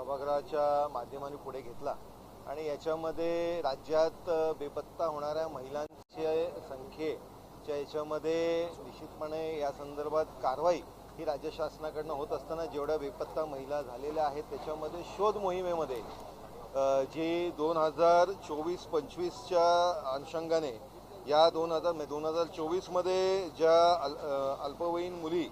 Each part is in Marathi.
सभागृहाच्या माध्यमाने पुढे घेतला आणि याच्यामध्ये राज्यात बेपत्ता होणाऱ्या महिलांच्या संख्येच्या याच्यामध्ये निश्चितपणे या संदर्भात कारवाई ही राज्य शासनाकडून होत असताना जेवढ्या बेपत्ता महिला झालेल्या आहेत त्याच्यामध्ये शोध मोहिमेमध्ये जी 2024-25च्या अनुषंगाने या 2024मध्ये ज्या अल्पवयीन मुली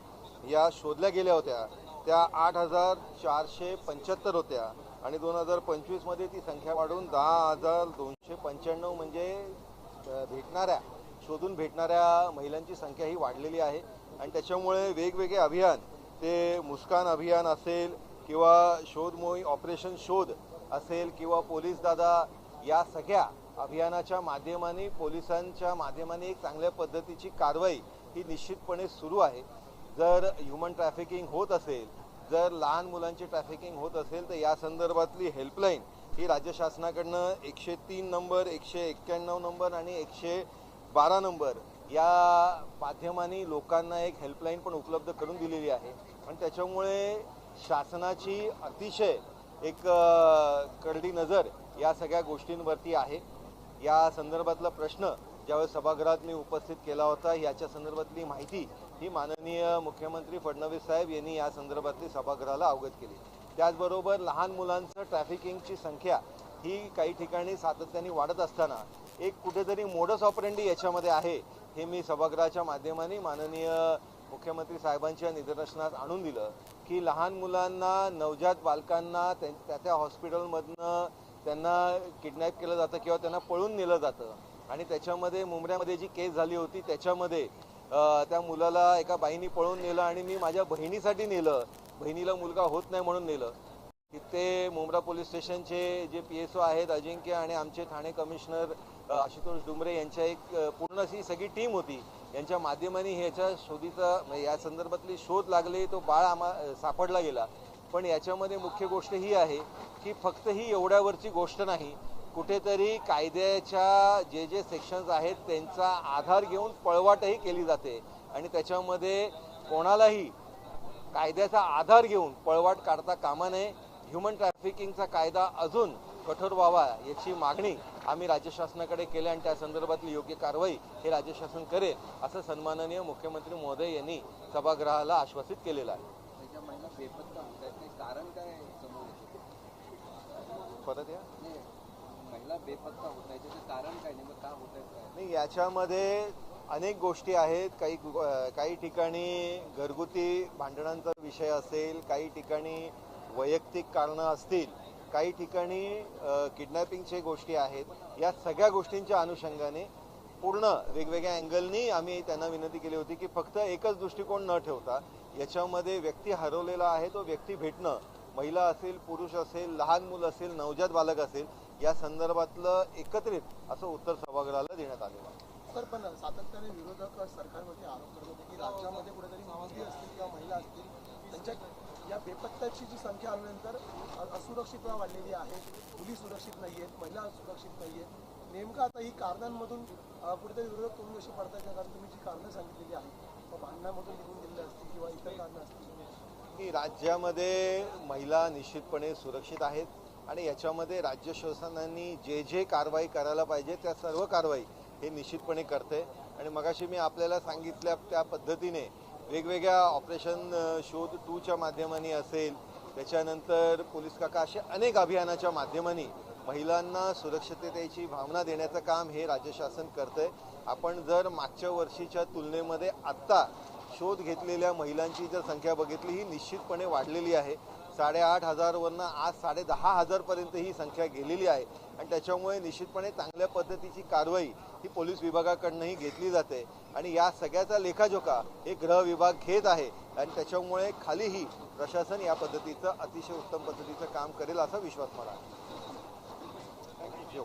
या शोधल्या गेल्या होत्या त्या 8,475 होत्या आणि 2025मध्ये ती संख्या वाढून 10,295 म्हणजे शोधून भेटणाऱ्या महिलांची संख्या ही वाढलेली आहे। आणि त्याच्यामुळे वेगवेगळे अभियान ते मुस्कान अभियान असेल किंवा शोध मोहीम ऑपरेशन शोध असेल किंवा पोलीस दादा या सगळ्या अभियानाच्या माध्यमाने पोलिसांच्या माध्यमाने एक चांगल्या पद्धतीची कारवाई ही निश्चितपणे सुरू आहे। जर ह्यूमन ट्रॅफिकिंग होत असेल जर लहान मुलांची ट्रॅफिकिंग होत असेल तर या संदर्भातली हेल्पलाईन ही राज्य शासनाकडनं 103 नंबर 191 नंबर आणि 112 नंबर या माध्यमाने लोकांना एक हेल्पलाईन पण उपलब्ध करून दिलेली आहे। आणि त्याच्यामुळे शासनाची अतिशय एक करडी नजर या सगळ्या गोष्टींवरती आहे। या संदर्भातला प्रश्न ज्यावेळेस सभागृहात मी उपस्थित केला होता याच्या संदर्भातली माहिती ही माननीय मुख्यमंत्री फडणवीस साहेब यांनी या संदर्भातली सभागृहाला अवगत केली। त्याचबरोबर लहान मुलांचं ट्रॅफिकिंगची संख्या ही काही ठिकाणी सातत्याने वाढत असताना एक कुठेतरी मोडस ऑपरेंडी याच्यामध्ये आहे हे मी सभागृहाच्या माध्यमाने माननीय मुख्यमंत्री साहेबांच्या निदर्शनास आणून दिलं की लहान मुलांना नवजात बालकांना त्या हॉस्पिटलमधनं त्यांना किडनॅप केलं जातं किंवा त्यांना पळून नेलं जातं। आणि त्याच्यामध्ये मुंबऱ्यामध्ये जी केस झाली होती त्याच्यामध्ये त्या मुलाला एका बाईंनी पळून नेलं आणि मी माझ्या बहिणीसाठी नेलं, बहिणीला मुलगा होत नाही म्हणून नेलं। तिथे मुंब्रा पोलीस स्टेशनचे जे PSO आहेत अजिंक्य आणि आमचे ठाणे कमिशनर आशुतोष डुमरे यांच्या एक पूर्ण अशी सगळी टीम होती यांच्या माध्यमाने ह्याच्या शोधीचा या संदर्भातली शोध लागले तो बाळ सापडला गेला। पण याच्यामध्ये मुख्य गोष्ट ही आहे की फक्त ही एवढ्यावरची गोष्ट नाही, कुठेतरी कायद्याच्या जे सेक्शन्स आहेत त्यांचा आधार घेऊन पळवाटही केली जाते आणि त्याच्यामध्ये कोणालाही कायद्याचा आधार घेऊन पळवाट काढता कामा नये। ह्यूमन ट्रॅफिकिंगचा कायदा अजून कठोर व्हावा याची मागणी आम्ही राज्य शासनाकडे केली आणि त्या संदर्भातली योग्य कारवाई हे राज्य शासन करेल असं सन्माननीय मुख्यमंत्री महोदय यांनी सभागृहाला आश्वासित केलेलं आहे। कारण काय परत या महिला बेपत्ता होत आहे त्याचं कारण काय नेमकं का होत आहे? नाही याच्यामध्ये अनेक गोष्टी आहेत। काही ठिकाणी घरगुती भांडणांचा विषय असेल, काही ठिकाणी वैयक्तिक कारणं असतील, काही ठिकाणी किडनॅपिंगचे गोष्टी आहेत। या सगळ्या गोष्टींच्या अनुषंगाने पूर्ण वेगवेगळ्या अँगलनी आम्ही त्यांना विनंती केली होती की फक्त एकच दृष्टिकोन न ठेवता याच्यामध्ये व्यक्ती हरवलेला आहे तो व्यक्ती भेटणं, महिला असेल पुरुष असेल लहान मूल असेल नवजात बालक असेल या संदर्भातलं एकत्रित असं उत्तर सभागृहाला देण्यात आलेलं आहे। सर पण सातत्याने विरोधक सरकारवरती आरोप करत होते की राज्यामध्ये कुठेतरी मुली असतील किंवा महिला असतील त्यांच्या या बेपत्त्याची जी संख्या आल्यानंतर असुरक्षितता वाढलेली आहे, मुली सुरक्षित नाही आहेत, महिला सुरक्षित नाही आहेत। नेमकं आता ही कारणांमधून कुठेतरी विरोधक तुम्ही कशी पडताय का? कारण तुम्ही जी कारणं सांगितलेली आहेत भांडणामधून निघून गेलेले असतील किंवा इतर कारणं असतील की राज्यामध्ये महिला निश्चितपणे सुरक्षित आहेत आणि याच्यामध्ये राज्य शासनाने जे कारवाई करायला पाहिजे त्या सर्व कारवाई हे निश्चितपणे करते। आणि मगाशी मी आपल्याला सांगितल्या त्या पद्धतीने वेगवेगळ्या ऑपरेशन शोध 2च्या माध्यमाने असेल त्याच्यानंतर पोलीस काका असे अनेक अभियानाच्या माध्यमाने महिलांना सुरक्षिततेची भावना देण्याचं काम हे राज्य शासन करतंय। आपण जर मागच्या वर्षीच्या तुलनेमध्ये आत्ता शोध घेतलेल्या महिलांची जर संख्या बघितली ही निश्चितपणे वाढलेली आहे। 8,500 वरनं आज 10,500 पर्यंत ही संख्या गेलेली आहे आणि त्याच्यामुळे निश्चितपणे चांगल्या पद्धतीची कारवाई ही पोलीस विभागाकडूनही घेतली जाते आणि या सगळ्याचा लेखाजोखा हे गृह विभाग घेत आहे आणि त्याच्यामुळे खालीही प्रशासन या पद्धतीचं अतिशय उत्तम पद्धतीचं काम करेल असा विश्वास मला आहे। थँक्यू।